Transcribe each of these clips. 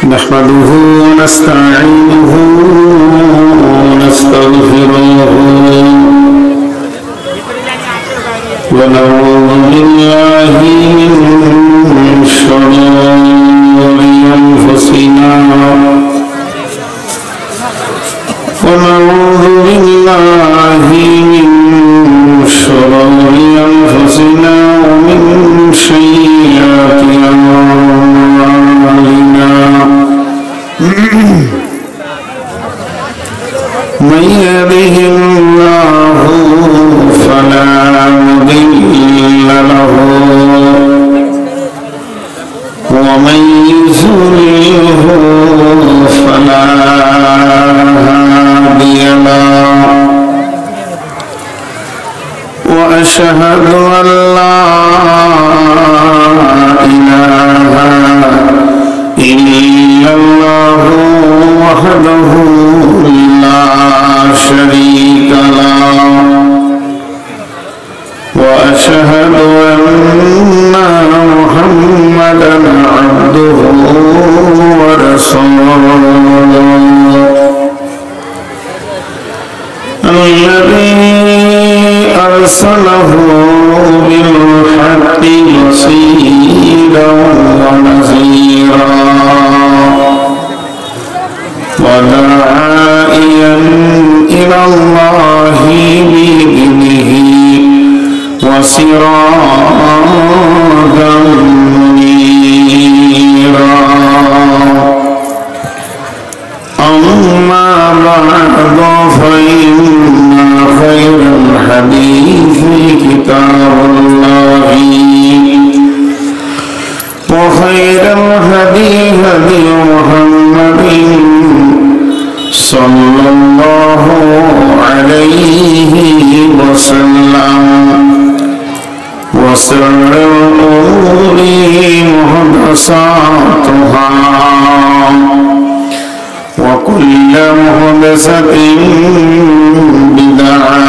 نحمده ونستعينه ونستغفره ونعوذ بالله من شرور أنفسنا ونعوذ بالله من شرور أنفسنا ومن سيئات أعمالنا من يهده الله فلا مضل له ومن يضلله فلا هادي له وأشهد أن لا إله إلا الله وحده لا شريك له وأشهد أن محمدا عبده ورسوله الذي أرسله بالحق بشيرا ونذيرا وداعيا إلى الله بإذنه وسراجا منيرا أما بعد فإن خير الحديث كتاب الله وخير الهدي هدي محمد صلى الله عليه وسلم وشر الأمور محدثاتها وكل محدثة بدعة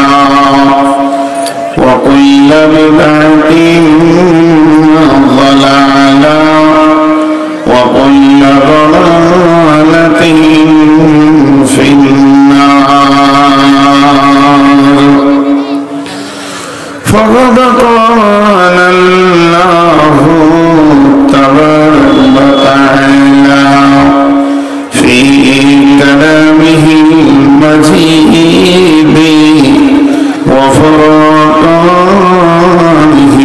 وكل بدعة ضلالة وكل ضلالة في النار فقد قال الله تبارك وتعالى في كلامه المجيد وفرقانه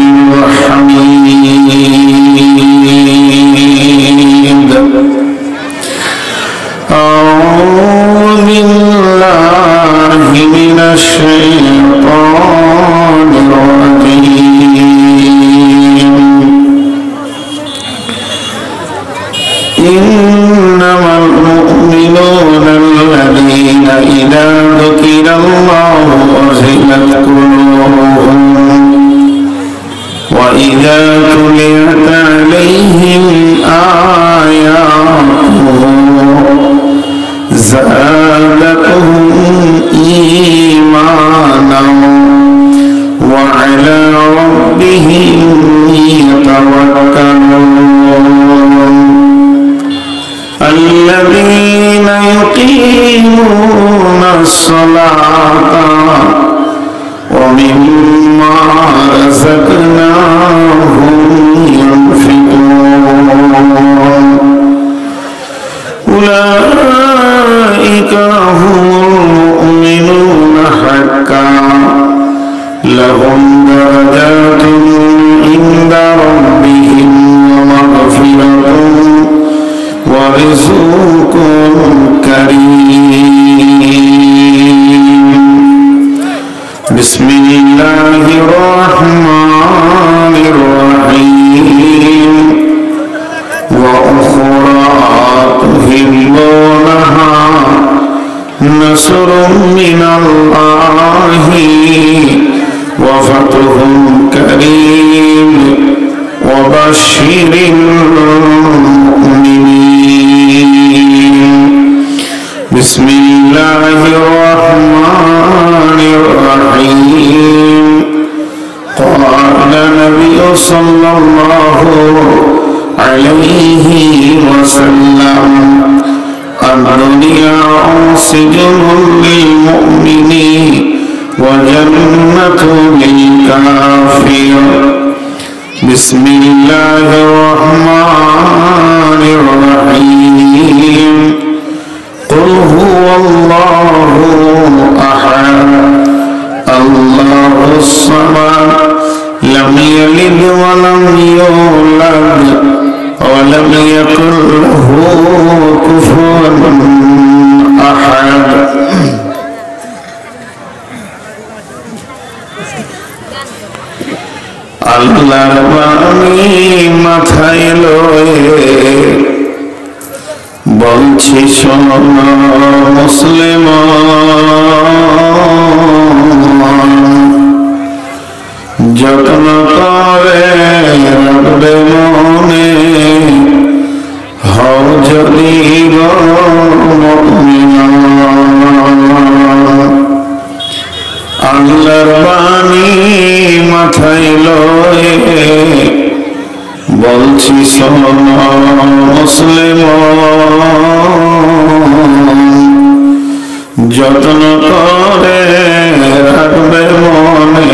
الحميد أعوذ بالله من الشيطان الرجيم إنما المؤمنون الذين إذا ذكر الله وجلت قلوبهم وإذا تليت عليهم آياته زادتهم إيمانا وعلى ربهم يتوكلون الذين يقيمون الصلاة ومما رزقناهم ينفقون أولئك هم المؤمنون حقا لهم درجات عند ربهم ومغفرة ورزق كريم بسم الله الرحمن الرحيم وأخرى تحبونها نصر من الله وفتح قريب وبشر المؤمنين بسم الله الرحمن الرحيم قال النبي صلى الله عليه وسلم الدنيا سجن للمؤمنين وجنة للكافر بسم الله الرحمن الرحيم قل هو الله أحد الله الصمد لم يلد ولم يولد ولم يكن له كفوا أحد আল্লাহর বাণী মাথায় লয়ে বলছি শোনো মুসলমান, যত্ন করে রাখবে মনে হও যদি গো মুমিন। আল্লাহর বাণী মাথায় লয়ে বলছি শোনো মুসলমান, যত্ন করে রাখবে মনে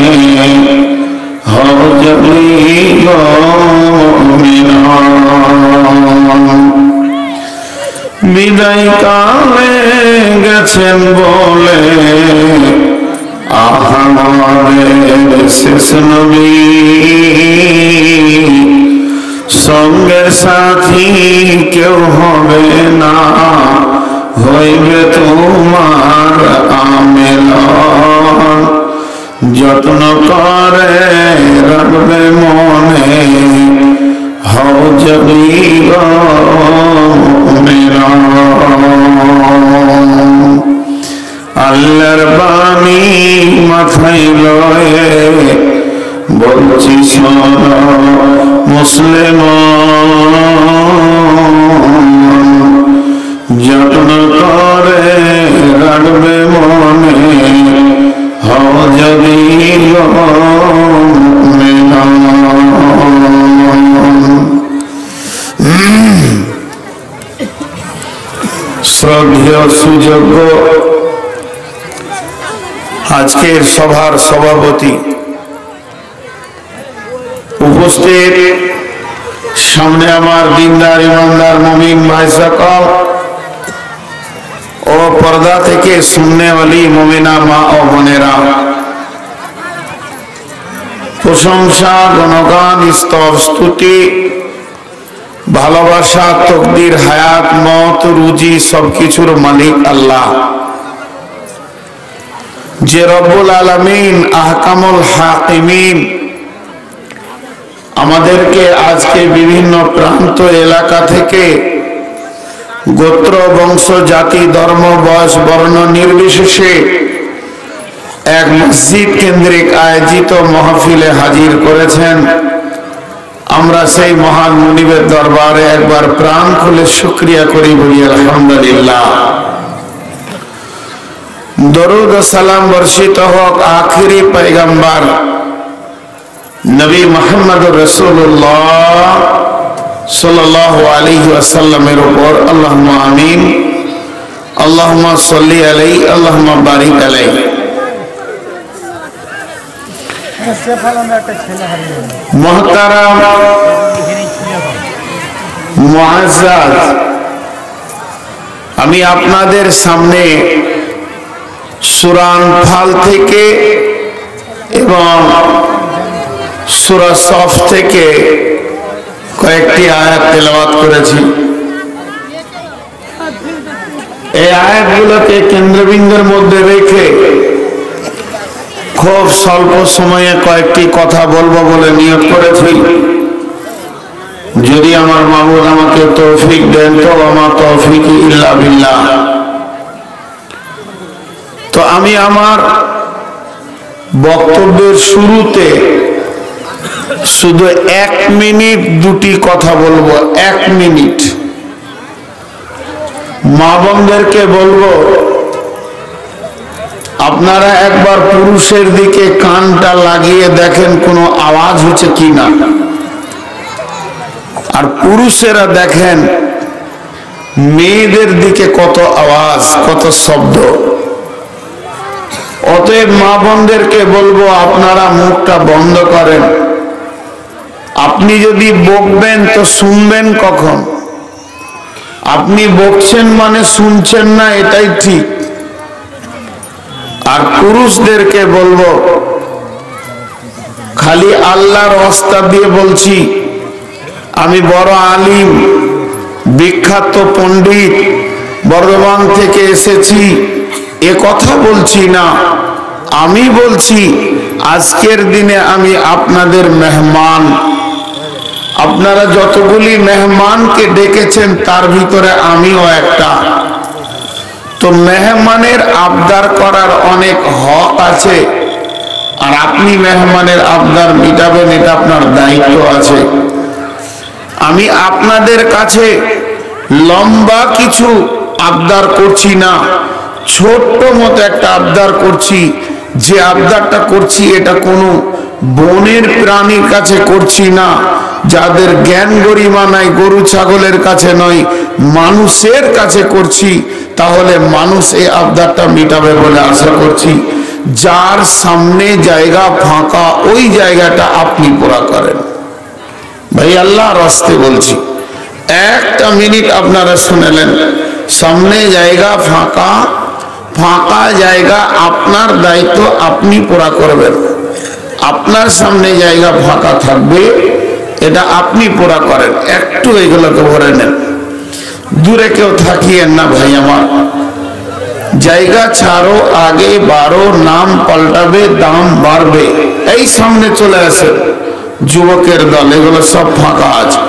হও যদি গো মুমিন। বিদায় কালে গেছেন বলে আমাদের শেষ নবী, সঙ্গে সাথী কেউ হবে না, হইবে তোমার আমেলন। যত্ন করে রাখবে মনে হও যদি গো মুমিন। আল্লাহর বাণী মাথায় লয়ে বলছি শোনো মুসলমান, যত্ন করে রাখবে মনে হও যদি গো মুমিন। শ্রদ্ধেয় সুযোগ্য আজকের সভার সভাপতি, উপস্থিত সামনে আমার দিনদার ইমানদার মুমিন ভাই সকল ও পর্দা থেকে শুননে वाली মুমিনা মা ও বোনেরা, প্রশংসা গুণগান স্তব স্তুতি ভালোবাসা তকদির হায়াত মত রুজি সবকিছুর মালিক আল্লাহ, যে রব্বুল আলামিন আহকামুল হাকিমিন আমাদেরকে আজকে বিভিন্ন প্রান্ত এলাকা থেকে গোত্র বংশ জাতি ধর্ম বয়স বর্ণ নির্বিশেষে এক মসজিদ কেন্দ্রিক আয়োজিত মাহফিলে হাজির করেছেন। আমরা সেই মহান মুনিবের দরবারে একবার প্রাণ খুলে শুকরিয়া করি, বলি আলহামদুলিল্লাহ। দরুদ ও সালাম বর্ষিত হোক আখিরি পয়গম্বর নবী মুহাম্মদ রাসূলুল্লাহ সাল্লাল্লাহু আলাইহি ওয়াসাল্লামের উপর। আল্লাহুম্মা আমিন। আল্লাহুম্মা সাল্লি আলাইহি আল্লাহুম্মা বারিক আলাইহি। মুহতারাম মুআজ্জাজ, আমি আপনাদের সামনে সূরা আনফাল থেকে এবং সূরা সফ থেকে কয়েকটি আয়াত তেলাওয়াত করেছি। এই আয়াতগুলোকে কেন্দ্রবিন্দুর মধ্যে রেখে খুব স্বল্প সময়ে কয়েকটি কথা বলবো বলে নিয়ত করেছি। যদি আমার মাবুদ আমাকে তৌফিক দেন তো আমার তৌফিক ইল্লা বিল্লাহ। তো আমি আমার বক্তব্যের শুরুতে শুধু 1 মিনিট দুটি কথা বলবো। 1 মিনিট। মা বোনদেরকে বলবো, আপনারা একবার পুরুষের দিকে কানটা লাগিয়ে দেখেন কোনো আওয়াজ হচ্ছে কিনা, আর পুরুষেরা দেখেন মেয়েদের দিকে কত আওয়াজ, কত শব্দ। অতএব মা বোনদেরকে বলবো আপনারা মুখটা বন্ধ করেন। আপনি যদি বকবেন তো শুনবেন কখন? আপনি বকছেন মানে শুনছেন না, এটাই ঠিক। আর পুরুষদেরকে বলবো, খালি আল্লাহর ওয়াস্তা দিয়ে বলছি, আমি বড় আলিম, বিখ্যাত পণ্ডিত, বর্ধমান থেকে এসেছি, এ কথা বলছি না। আমি বলছি আজকের দিনে আমি আপনাদের মেহমান। আপনারা যতগুলি মেহমানকে ডেকেছেন তার ভিতরে আমিও একটা। তো মেহমানের আবদার করার অনেক হক আছে, আর আপনি মেহমানের আবদার মিটাবেন, এটা আপনার দায়িত্ব আছে। আমি আপনাদের কাছে লম্বা কিছু আবদার করছি না, ছোট্ট মতো একটা আবদার করছি। যে আবদারটা করছি এটা কোনো বনের প্রাণীর কাছে করছি না, যাদের জ্ঞান গরিমা নাই, গরু ছাগলের কাছে নয়, মানুষের কাছে করছি। তাহলে মানুষ এই আবদারটা মিটাবে বলে আশা করছি। যার সামনে জায়গা ফাঁকা, ওই জায়গাটা আপনি পুরা করেন। ভাই আল্লাহর রাস্তে বলছি, একটা মিনিট আপনারা শুনেলেন, সামনে জায়গা ফাঁকা, ফাঁকা জায়গা আপনার দায়িত্ব, আপনি পুরা করবেন। আপনার সামনে জায়গা ফাঁকা থাকবে, এটা আপনি পুরা করেন। একটু এগুলোকে ভরে নেন, দূরে কেউ থাকিয়েন না ভাই আমার। জায়গা ছাড়ো, আগে বাড়ো, নাম পাল্টাবে, দাম বাড়বে। এই সামনে চলে আসেন যুবকের দল, এগুলো সব ফাঁকা আছে,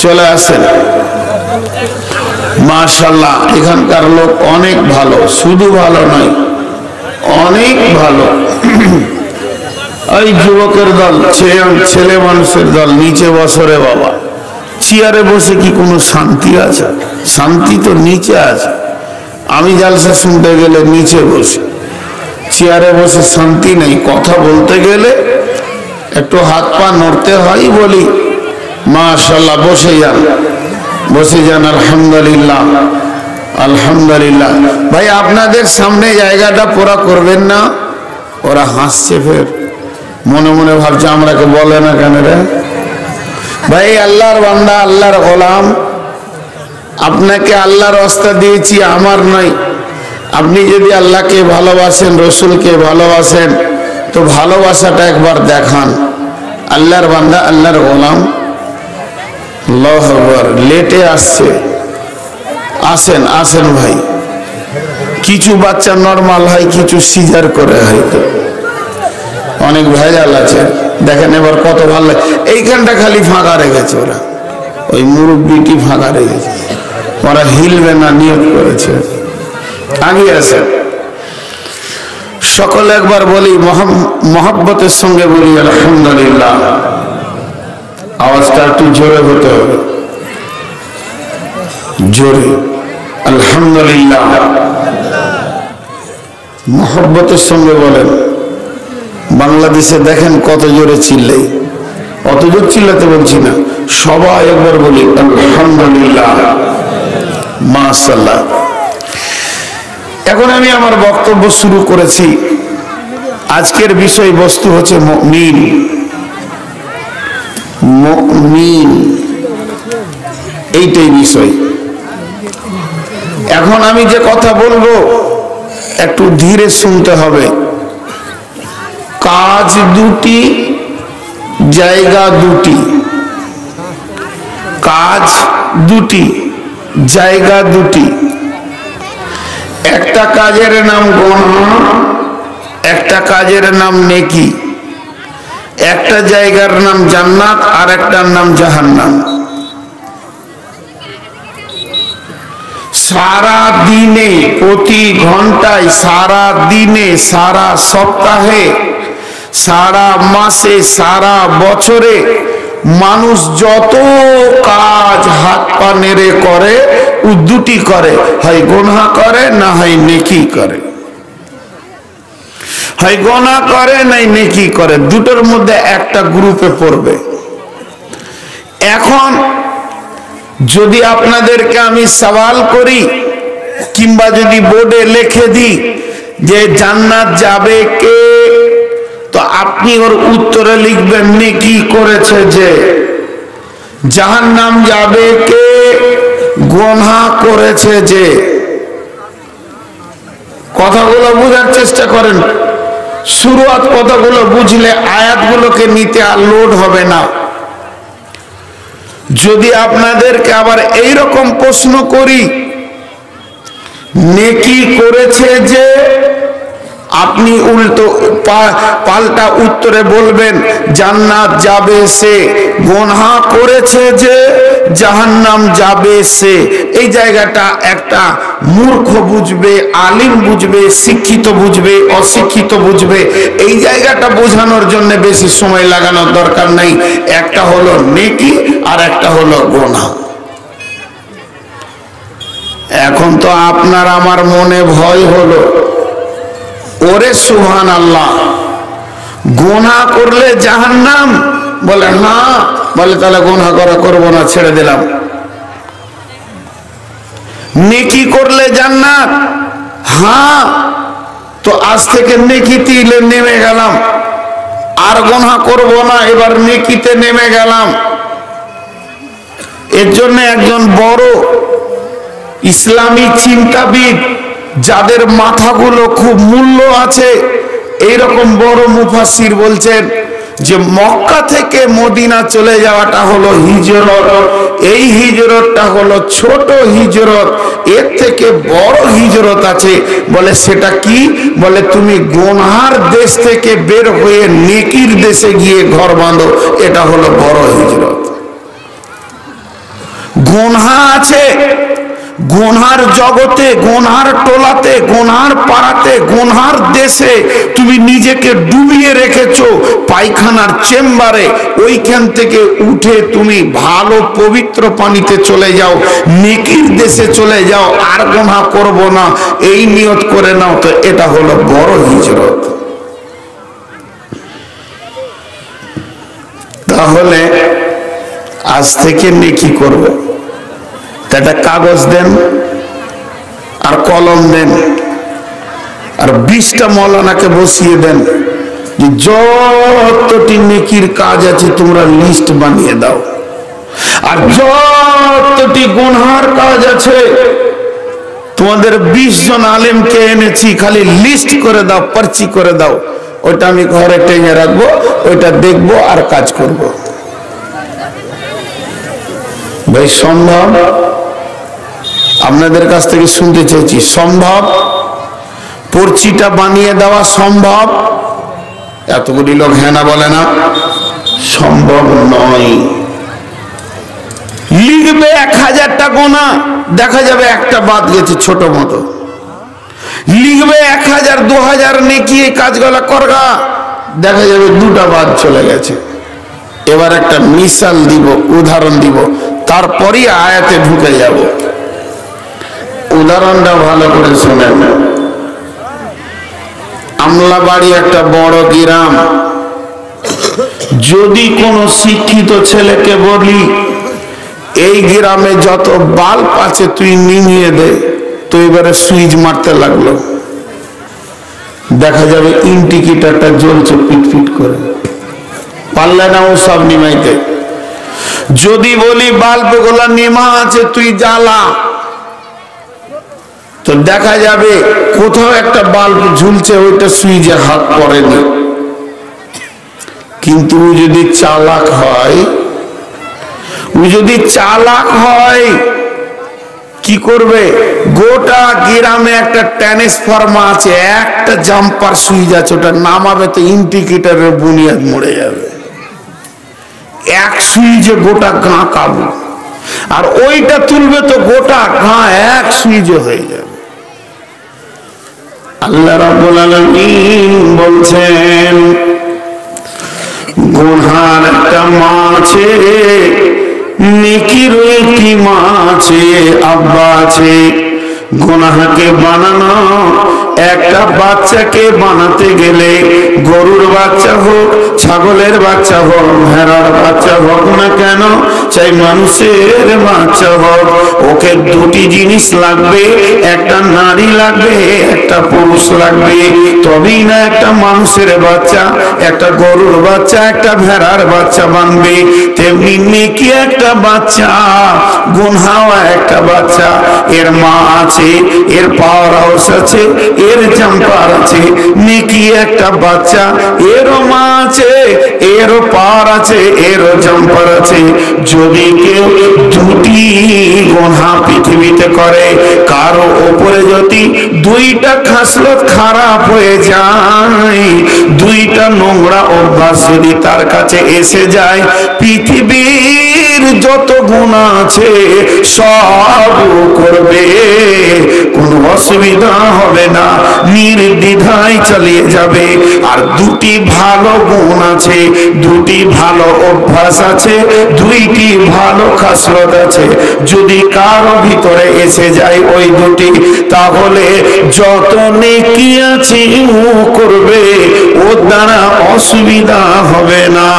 চলে আসেন। মাশাআল্লাহ, এখানকার লোক অনেক ভালো, শুধু ভালো নয়, অনেক ভালো। এই যুবকের দল, ছেলে মানুষের দল, নিচে বসরে বাবা। চেয়ারে বসে কি কোনো শান্তি আছে? শান্তি তো নিচে আছে। আমি জালসা শুনতে গেলে নিচে বসে, চেয়ারে বসে শান্তি নেই। কথা বলতে গেলে একটু হাত পা নড়তে হয়, বলি মাশাআল্লাহ, বসে যান, বসে যান। আলহামদুলিল্লাহ, আলহামদুলিল্লাহ। ভাই আপনাদের সামনে জায়গাটা পুরা করবেন না? ওরা হাসছে, ফের মনে মনে ভাবছে আমরাকে বলে না কেন রে। ভাই আল্লাহর বান্দা, আল্লাহর গোলাম, আপনাকে আল্লাহর রাস্তা দিয়েছি, আমার নয়। আপনি যদি আল্লাহকে ভালোবাসেন, রসুলকে ভালোবাসেন, তো ভালোবাসাটা একবার দেখান। আল্লাহর বান্দা, আল্লাহর গোলাম। আল্লাহু আকবার। লেটে আসছে, আসেন আসেন ভাই। কিছু বাচ্চা নরমাল হয়, কিছু সিজার করে হয়তো, অনেক ভেজাল আছে। দেখেন এবার কত ভালো লাগে। এইখানটা খালি ফাঁকা রেখেছে ওরা, ওই মুরব্বিটি ফাঁকা রেখেছে, ওরা হিলবে না, নিয়ত করেছে। আগে আছে সকলে একবার বলি, মহব্বতের সঙ্গে বলি আলহামদুলিল্লাহ। আওয়াজটা একটু জোরে হতে হবে, জোরে আলহামদুলিল্লাহ। মহব্বতের সঙ্গে বলেন। বাংলাদেশে দেখেন কত জোরে চিল্লাই, অত জোর চিল্লাতে বলছি না, সবাই একবার বলি আলহামদুলিল্লাহ, মাশাআল্লাহ। এখন আমি আমার বক্তব্য শুরু করেছি। আজকের বিষয়বস্তু হচ্ছে মুমিন। মুমিন, এইটাই বিষয়। এখন আমি যে কথা বলবো একটু ধীরে শুনতে হবে। কাজ দুটি, জায়গা দুটি। কাজ দুটি, জায়গা দুটি। একটা কাজের নাম গুনাহ, একটা কাজের নাম নেকি। একটা জায়গার নাম জান্নাত, আর একটার নাম জাহান্নাম। সারা দিনে, প্রতি ঘন্টায়, সারা দিনে, সারা সপ্তাহে, সারা মাসে, সারা বছরে মানুষ যত কাজ হাত পা নেড়ে করে, ও দুটি করে, হয় গুনাহ করে না হয় নেকি করে। হয় গুনাহ করে নাই নেকি করে, দুটোর মধ্যে একটা গ্রুপে পড়বে। এখন যদি আপনাদেরকে আমি সওয়াল করি কিংবা যদি বোর্ডে লিখে দিই যে জান্নাত যাবে কে, তো আপনি ওর উত্তরে লিখবেন নেকি করেছে যে। জাহান্নাম যাবে কে, গুনাহ করেছে যে। কথাগুলো বোঝার চেষ্টা করেন। শুরুয়াত কথাগুলো বুঝলে আয়াতগুলোকে নিতে আর লোড হবে না। যদি আপনাদেরকে আবার এই রকম প্রশ্ন করি নেকি করেছে যে, আপনি উল্টো পাল্টা উত্তরে বলবেন জান্নাত যাবে সে। গুনাহ করেছে যে, জাহান্নাম যাবে সে। এই জায়গাটা একটা মূর্খ বুঝবে, আলিম বুঝবে, শিক্ষিত বুঝবে, অশিক্ষিত বুঝবে। এই জায়গাটা বোঝানোর জন্য বেশি সময় লাগানোর দরকার নেই। একটা হলো নেকি আর একটা হলো গুনাহ। এখন তো আপনার আমার মনে ভয় হলো, ওরে সুবহানাল্লাহ, গুনাহ করলে জাহান্নাম? বলে হ্যাঁ। বলে তাহলে গুনাহ করা করবো না, ছেড়ে দিলাম। নেকি করলে জান্নাত? হ্যাঁ। তো আজ থেকে নেকিতে নেমে গেলাম, আর গুনাহ করব না, এবার নেকিতে নেমে গেলাম। এর জন্য একজন বড় ইসলামী চিন্তাবিদ, যাদের মাথাগুলো খুব মূল্য আছে, এইরকম বড় মুফাসসির বলছেন যে মক্কা থেকে মদিনা চলে যাওয়াটা হলো হিজরত। এই হিজরতটা হলো ছোট হিজরত, এর থেকে বড় হিজরত আছে। বলে সেটা কি? বলে তুমি গুনার দেশ থেকে বের হয়ে নেকির দেশে গিয়ে ঘর বাঁধো, এটা হলো বড় হিজরত। গুনাহ আছে, গুনার জগতে, গুনার টোলাতে, গুনার পাড়াতে, গুনার দেশে তুমি নিজেকে ডুবিয়ে রেখেছো পায়খানার চেম্বারে। ওইখান থেকে উঠে তুমি ভালো পবিত্র পানিতে চলে যাও, নেকির দেশে চলে যাও, আর গুনাহ করব না, এই নিয়ত করে নাও, তো এটা হলো বড় হিজরত। তাহলে আজ থেকে নেকি করব, একটা কাগজ দেন আর কলম দেন, আর 20টা মৌলানাকে বসিয়ে দেন যে যতটি নেকির কাজ আছে তোমরা লিস্ট বানিয়ে দাও, আর যতটি গুনার কাজ আছে তোমাদের 20 জন আলেমকে এনেছি, খালি লিস্ট করে দাও, পার্চি করে দাও। ওইটা আমি ঘরে টেঙে রাখবো, ওইটা দেখবো আর কাজ করব। ভাই সম্ভব? আপনাদের কাছ থেকে শুনতে চাইছি, সম্ভব? পর্চিটা বানিয়ে দেওয়া সম্ভব? এতগুলি লোক হ্যাঁ না বলে না, সম্ভব নয়। লিখবে 1000টা গোনা, দেখা যাবে একটা বাদ গেছে ছোট মতো। লিখবে 1000 2000 নেকি কাজগুলো করগা, দেখা যাবে 2টা বাদ চলে গেছে। এবার একটা মিসাল দিব, উদাহরণ দিব, তারপরই আয়াতে ঢুকে যাব। উদাহরণটা ভালো করে শোনেন। আমলাবাড়ি একটা বড় গ্রাম, যদি কোনো শিক্ষিত ছেলেকে বলি এই গ্রামে যত বাল্ব আছে তুই নিভিয়ে দে, তো এবারে সুইচ মারতে লাগলো, দেখা যাবে ইন্ডিকেটরটা জ্বলছে পিটপিট করে, পারলে না ও সব নিমাইতে। যদি বলি বাল্ব গুলা নিমা আছে তুই জ্বালা, তো দেখা যাবে কোথাও একটা বাল্ব ঝুলছে, ওইটা সুইচে হাত পড়েনি। কিন্তু ও যদি চালাক হয়, কি করবে? গোটা গ্রামে একটা ট্রান্সফরমার আছে, একটা জাম্পার সুইচ আছে, ওটা নামাবে তো ইন্ডিকেটরের বুনিয়াদ মরে যাবে। এক সুইচে গোটা গাঁ কাবু, আর ওইটা তুলবে তো গোটা গাঁ এক সুইচে হয়ে যাবে। আল্লাহ রাব্বুল আলামিন বলছেন গুনার একটা মা আছে, নেকির একটি মা আছে, আব্বা আছে। গুনাহকে বানানো একটা বাচ্চাকে বানাতে গেলে গরুর বাচ্চা হোক, ছাগলের বাচ্চা হোক, ভেড়ার বাচ্চা হোক না কেন, চাই মানুষের বাচ্চা হোক, ওকে দুটি জিনিস লাগবে, একটা নারী লাগবে, একটা পুরুষ লাগবে, তবেই না একটা মানুষের বাচ্চা, একটা গরুর বাচ্চা, একটা ভেড়ার বাচ্চা বানবে। তেমনি নেকি একটা বাচ্চা, গুনহাও একটা বাচ্চা, এর মা আছে, এর পাওয়ার হাউস আছে, এর জাম্পার আছে। নেকি একটা বাচ্চা, এরও মা আছে, এরও পাওয়ার আছে, এরও জাম্পার আছে। যদি কেউ দুটি গুনহা পৃথিবীতে করে, কারো ওপরে যদি দুইটা খাসলত খারাপ হয়ে যায়, দুইটা নোংরা অভ্যাস যদি তার কাছে এসে যায়, পৃথিবীর যত গুনাহ আছে সব করবে, কোনো অসুবিধা হবে না, নির্দ্বিধায় চালিয়ে যাবে। আর দুটি ভালো গুণ আছে, দুটি ভালো অভ্যাস আছে, দুইটি ভালো খাসলত আছে, যদি কারো ভিতরে এসে যায় ওই দুটি, তাহলে যত নেকি আছে ও করবে, ওর দ্বারা অসুবিধা হবে না।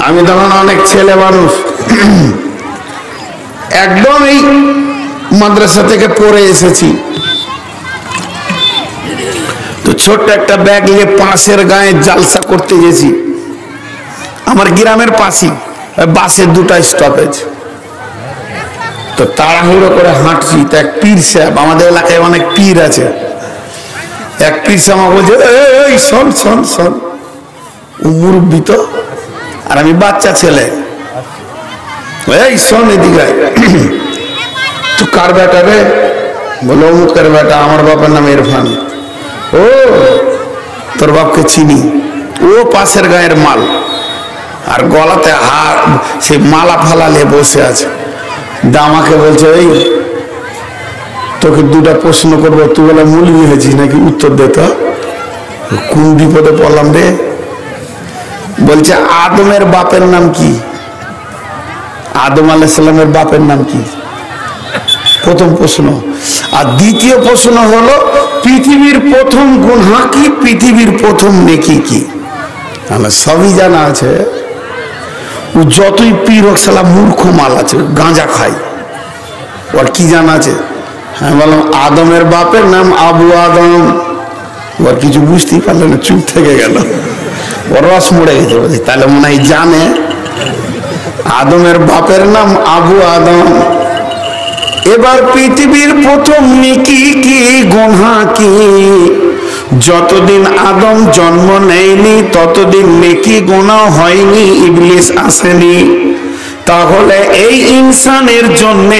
আমি তখন অনেক ছেলে মানুষ, একদম এই মাদ্রাসা থেকে পড়ে এসেছি, তো ছোট্ট একটা ব্যাগ নিয়ে পাশের গায়ে জালসা করতে গেছি। আমার গ্রামের পাশেই বাসের দুটা স্টপেজ, তো তাড়াহুড়ো করে হাঁটছি। তো এক পীর সাহেব, আমাদের এলাকায় অনেক পীর আছে, এক পীর সাহেব বলছে, এই শোন শোন শোন, ও মুরব্বি তো, আর আমি বাচ্চা ছেলে, এই শোন এদিকে, তো কার বেটা রে? বলো অমুকের বেটা, আমার বাবার নাম ইরফান। ও তোর বাপকে চিনি, ও পাশের গায়ের মাল, আর গলাতে হার সে মালা ফালা নিয়ে বসে আছে। আমাকে বলছে, এই তোকে দুটা প্রশ্ন করবো, তুই বলে মৌলবি হয়েছিস নাকি, উত্তর দে তো। কোন বিপদে পড়লাম রে? বলছে আদমের বাপের নাম কি? আদম আলাইহিস সালামের বাপের নাম কি? প্রথম প্রশ্ন। আর দ্বিতীয় প্রশ্ন হলো পৃথিবীর প্রথম গুনাহ কি, পৃথিবীর প্রথম নেকি কি? আমার সবই জানা আছে। ও যতই পীর হোক সালা মূর্খ মাল আছে, গাঁজা খায়, ওর কি জানা আছে? হ্যাঁ বললাম আদমের বাপের নাম আবু আদম। ওর কিছু বুঝতেই পারলো না, চুপ থেকে গেল, ওর রস মরে গেছে। বলছি তাহলে মনে হয় জানে, আদমের বাপের নাম আবু আদম। এবার পৃথিবীর প্রথম নেকি কি, গুনাহ কি? যতদিন আদম জন্ম নেয়নি ততদিন নেকি গুনাহ হয়নি, ইবলিস আসেনি। তাহলে এই ইনসানের জন্য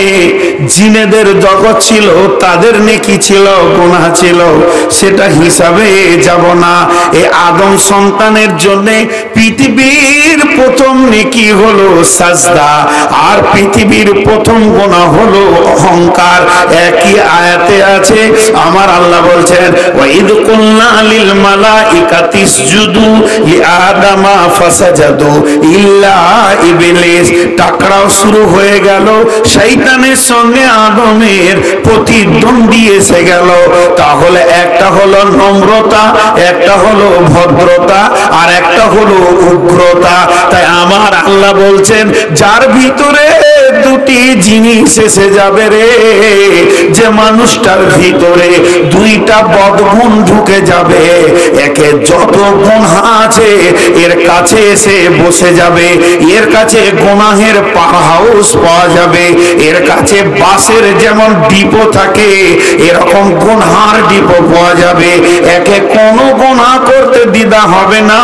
জিনেদের জগৎ ছিল, তাদের নেকি ছিল, গুনাহ ছিল, সেটা হিসাবে যাব না। এই আদম সন্তানের জন্য পৃথিবীর প্রথম নেকি হলো সাজদা, আর পৃথিবীর প্রথম গুনাহ হলো অহংকার। একই আয়াতে আছে, আমার আল্লাহ বলছেন, ওয়াইদ কুলনা লিল মালাইকাতি ইসজুদু লিআদামা ফাসাজাদু ইল্লা ইবলিস। টাকরাও শুরু হয়ে গেল, শয়তানের সঙ্গে আদমের প্রতিদ্বন্দ্বী এসে গেল। তাহলে একটা হলো নম্রতা, একটা হলো ভদ্রতা, আর একটা হলো উগ্রতা। তাই আমার আল্লাহ বলছেন, যার ভিতরে দুটি জিনিস এসে যাবে রে, যে মানুষটার ভিতরে দুইটা বদগুণ ঢুকে যাবে, একে যত গুনাহ আছে এর কাছে এসে বসে যাবে, এর কাছে গুনাহের পাওয়ার হাউস পাওয়া যাবে, এর কাছে বাসের যেমন ডিপো থাকে এরকম গুনার ডিপো পাওয়া যাবে। একে কোনো গুনাহ করতে দ্বিধা হবে না।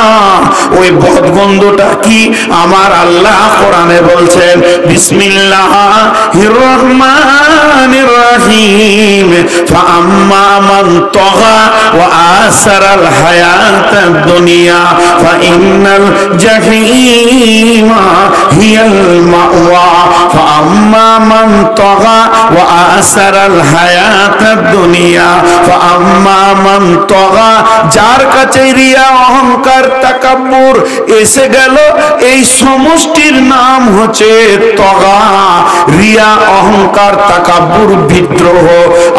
ওই বদগন্ধটা কি? আমার আল্লাহ কোরআনে বলছেন, বিসমিল্লাহির রহমানির রহিম, ফাআম্মা মান তাগা ওয়া আসারাল হায়াতাদ দুনিয়া ফাইন্নাল জাহিমা হিয়াল মাওয়া। ফাআম্মা মান তাগা ওয়া আসারাল হায়াতাদ দুনিয়া ফাআম্মা মান তাগা, যার কাছে রিয়া, অহংকার, তাকাব্বুর এসে গেল, এই সমষ্টির নাম হচ্ছে তগা। নিফাকা, রিয়া, অহংকার, তাকাব্বুর, বিদ্রোহ,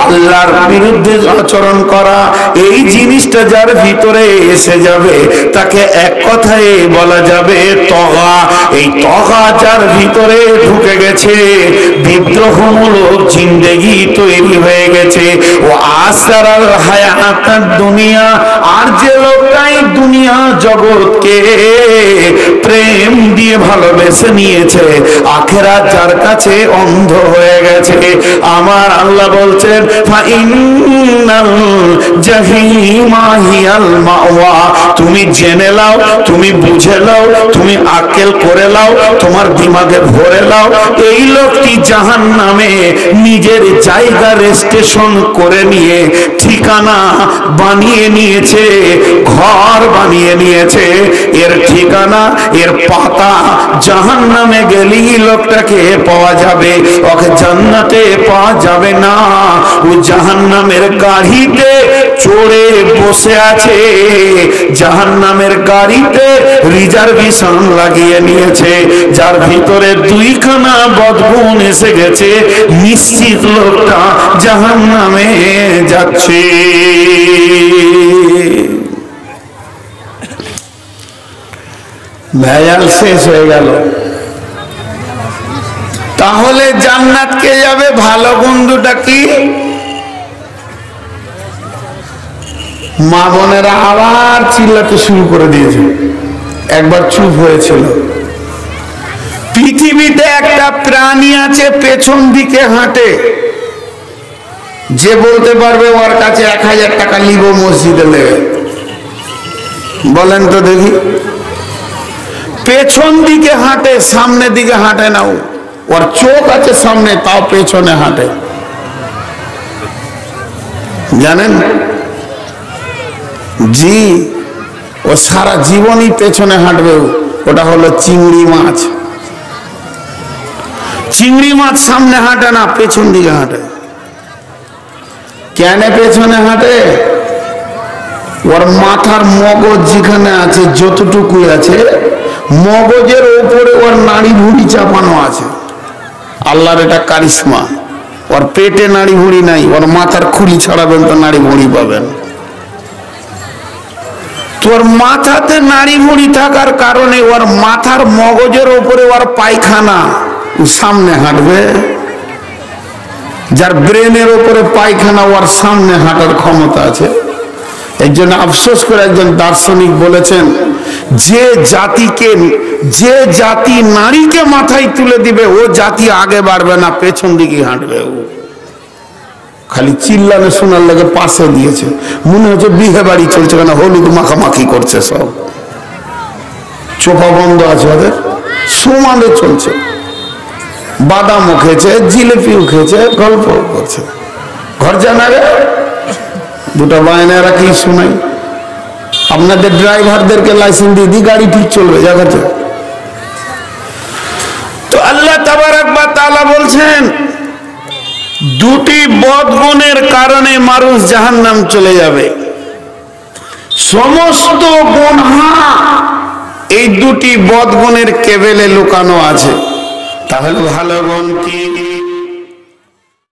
আল্লাহর বিরুদ্ধে আচরণ করা, এই জিনিসটা যার ভিতরে এসে যাবে তাকে এক কথায় বলা যাবে তগা। এই তগা যার ভিতরে ঢুকে গেছে, বিদ্রোহমূলক জিন্দেগি তৈরি হয়ে গেছে। ও আসারাল হায়াতাদ দুনিয়া, আর যে লোকটাই দুনিয়া জগৎকে প্রেম দিয়ে ভালোবেসে নিয়েছে, আখিরাত যার কাছে অন্ধ হয়ে গেছে। আমার আল্লাহ বলছেন ফাইনাল জাহিমা হিয়াল মাওয়া, তুমি জেনে নাও, তুমি বুঝে নাও, তুমি আকেল করে নাও, তোমার দিমাগে ভরে নাও, এই লোকটি জাহান্নামে নিজের জায়গা রেজিস্ট্রেশন করে নিয়ে ঠিকানা বানিয়ে নিয়েছে, ঘর বানিয়ে নিয়েছে। এর ঠিকানা, এর পাতা জাহান্নামে গেলেই লোকটাকে পাওয়া যাবে, ওকে জান্নাতে পাওয়া যাবে না। ও জাহান্নামের গাড়িতে চড়ে বসে আছে, জাহান্নামের গাড়িতে রিজার্ভেশন লাগিয়ে নিয়েছে, যার ভিতরে দুইখানা বদগুণ এসে গেছে, নিশ্চিত লোকটা জাহান্নামে যাচ্ছে। ভেজাল শেষ হয়ে গেল। তাহলে জান্নাত কে যাবে? ভালো বন্ধুটা কি? মা বোনেরা আবার চিল্লাতে শুরু করে দিয়েছে, একবার চুপ হয়েছিল। পৃথিবীতে একটা প্রাণী আছে পেছন দিকে হাঁটে, যে বলতে পারবে ওর কাছে 1000 টাকা নিব মসজিদে লেগে? বলেন তো দেখি। পেছন দিকে হাঁটে, সামনের দিকে হাঁটে না। ওর চোখ আছে সামনে, তাও পেছনে হাঁটে। জানেন? জি, ও সারা জীবনই পেছনে হাঁটবে। ওটা হলো চিংড়ি মাছ। চিংড়ি মাছ সামনে হাঁটে না, পেছন দিকে হাঁটে। কেন পেছনে হাঁটে? ওর মাথার মগজ যেখানে আছে, যতটুকু আছে, মগজের ওপরে ওর নাড়ি ভুঁড়ি চাপানো আছে। আল্লাহর এটা কারিশমা। ওর পেটে নাড়ি ভুঁড়ি নাই, ওর মাথার খুলি ছাড়াবেন তো নাড়ি ভুঁড়ি পাবেন। তোর মাথাতে নাড়ি ভুঁড়ি থাকার কারণে ওর মাথার মগজের ওপরে ওর পায়খানা, সামনে হাঁটবে। যার ব্রেনের ওপরে পায়খানা, ওর সামনে হাঁটার ক্ষমতা আছে। এই জন্য আফসোস করে একজন দার্শনিক বলেছেন, যে জাতি নারীকে মাথায় তুলে দিবে, ও জাতি আগে বাড়বে না, পেছন দিকে হাঁটবে। ও খালি চিল্লানো শোনার লাগে পাশে দিয়েছে, মনে হচ্ছে বিয়ে বাড়ি চলছে, কেন হলুদ মাখামাখি করছে, সব চোখা বন্ধ আছে ওদের, সমানে চলছে। বাদামও খেয়েছে, জিলিপিও খেয়েছে, গল্প করছে। ঘর জানাবে দুটো বায়নারা কি শোনাই? আপনাদের ড্রাইভারদেরকে লাইসেন্স দিয়ে দিই, গাড়ি ঠিক চলবে, জায়গাতে। তো আল্লাহ তাবারাক ওয়া তাআলা বলছেন, দুটি বদগুণের কারণে মানুষ জাহান্নাম চলে যাবে। সমস্ত গুনাহ এই দুটি বদগুণের কেবেলে লুকানো আছে। তাহলে ভালো গুণ কি?